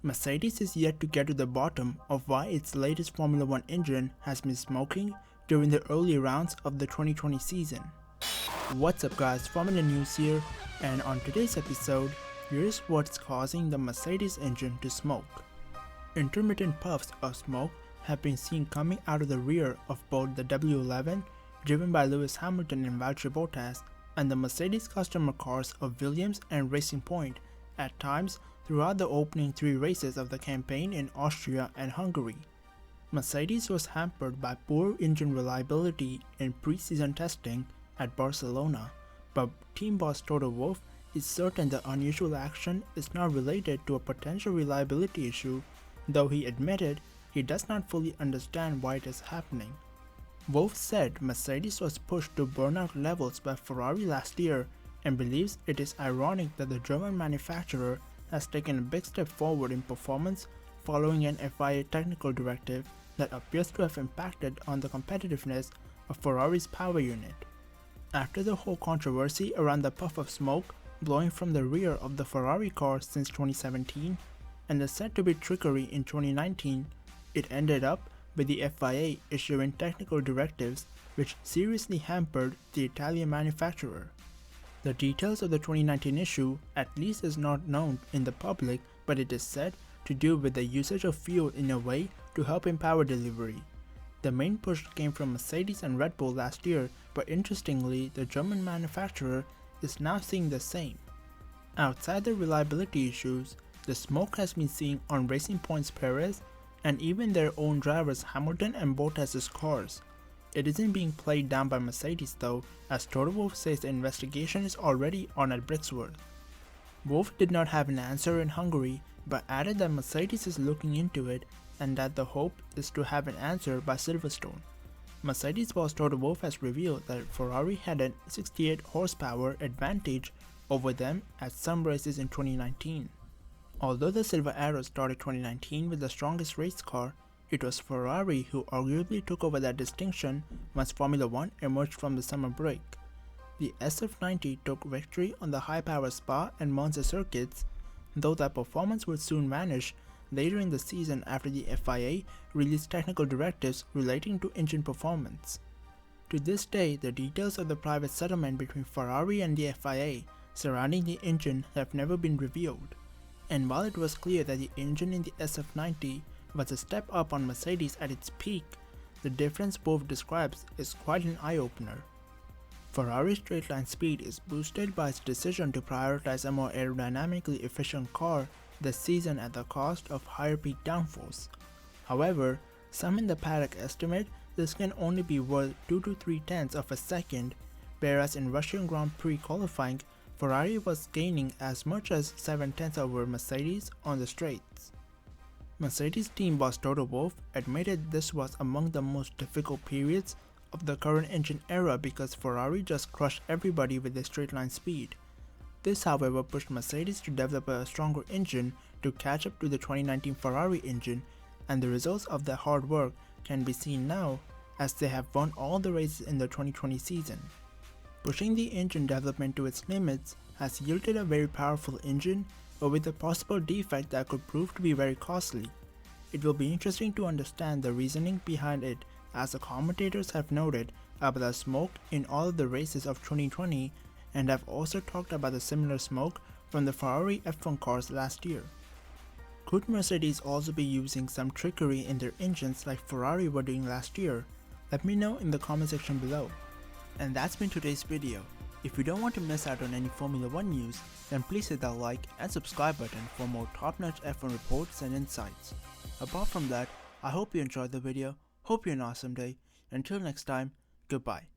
Mercedes is yet to get to the bottom of why its latest Formula 1 engine has been smoking during the early rounds of the 2020 season. What's up guys, Formula News here, and on today's episode, here's what's causing the Mercedes engine to smoke. Intermittent puffs of smoke have been seen coming out of the rear of both the W11, driven by Lewis Hamilton and Valtteri Bottas, and the Mercedes customer cars of Williams and Racing Point at times throughout the opening 3 races of the campaign in Austria and Hungary. Mercedes was hampered by poor engine reliability in pre-season testing at Barcelona, but team boss Toto Wolff is certain the unusual action is not related to a potential reliability issue, though he admitted he does not fully understand why it is happening. Wolff said Mercedes was pushed to burnout levels by Ferrari last year and believes it is ironic that the German manufacturer has taken a big step forward in performance following an FIA technical directive that appears to have impacted on the competitiveness of Ferrari's power unit. After the whole controversy around the puff of smoke blowing from the rear of the Ferrari car since 2017 and the said to be trickery in 2019, it ended up with the FIA issuing technical directives which seriously hampered the Italian manufacturer. The details of the 2019 issue at least is not known in the public, but it is said to do with the usage of fuel in a way to help in power delivery. The main push came from Mercedes and Red Bull last year, but interestingly, the German manufacturer is now seeing the same. Outside the reliability issues, the smoke has been seen on Racing Point's Perez and even their own drivers Hamilton and Bottas' cars. It isn't being played down by Mercedes though, as Toto Wolff says the investigation is already on at Brixworth. Wolff did not have an answer in Hungary, but added that Mercedes is looking into it and that the hope is to have an answer by Silverstone. Mercedes boss Toto Wolff has revealed that Ferrari had a 68 horsepower advantage over them at some races in 2019. Although the Silver Arrow started 2019 with the strongest race car, it was Ferrari who arguably took over that distinction once Formula 1 emerged from the summer break. The SF90 took victory on the high-power Spa and Monza circuits, though that performance would soon vanish later in the season after the FIA released technical directives relating to engine performance. To this day, the details of the private settlement between Ferrari and the FIA surrounding the engine have never been revealed. And while it was clear that the engine in the SF90 was a step up on Mercedes at its peak, the difference Wolff describes is quite an eye-opener. Ferrari's straight-line speed is boosted by its decision to prioritize a more aerodynamically efficient car this season at the cost of higher peak downforce. However, some in the paddock estimate this can only be worth 2 to 3 tenths of a second, whereas in Russian Grand Prix qualifying, Ferrari was gaining as much as 7 tenths over Mercedes on the straights. Mercedes team boss Toto Wolff admitted this was among the most difficult periods of the current engine era because Ferrari just crushed everybody with their straight line speed. This however pushed Mercedes to develop a stronger engine to catch up to the 2019 Ferrari engine, and the results of their hard work can be seen now as they have won all the races in the 2020 season. Pushing the engine development to its limits has yielded a very powerful engine, but with a possible defect that could prove to be very costly. It will be interesting to understand the reasoning behind it, as the commentators have noted about the smoke in all of the races of 2020 and have also talked about the similar smoke from the Ferrari F1 cars last year. Could Mercedes also be using some trickery in their engines like Ferrari were doing last year? Let me know in the comment section below. And that's been today's video. If you don't want to miss out on any Formula 1 news, then please hit that like and subscribe button for more top-notch F1 reports and insights. Apart from that, I hope you enjoyed the video, hope you have an awesome day, until next time, goodbye.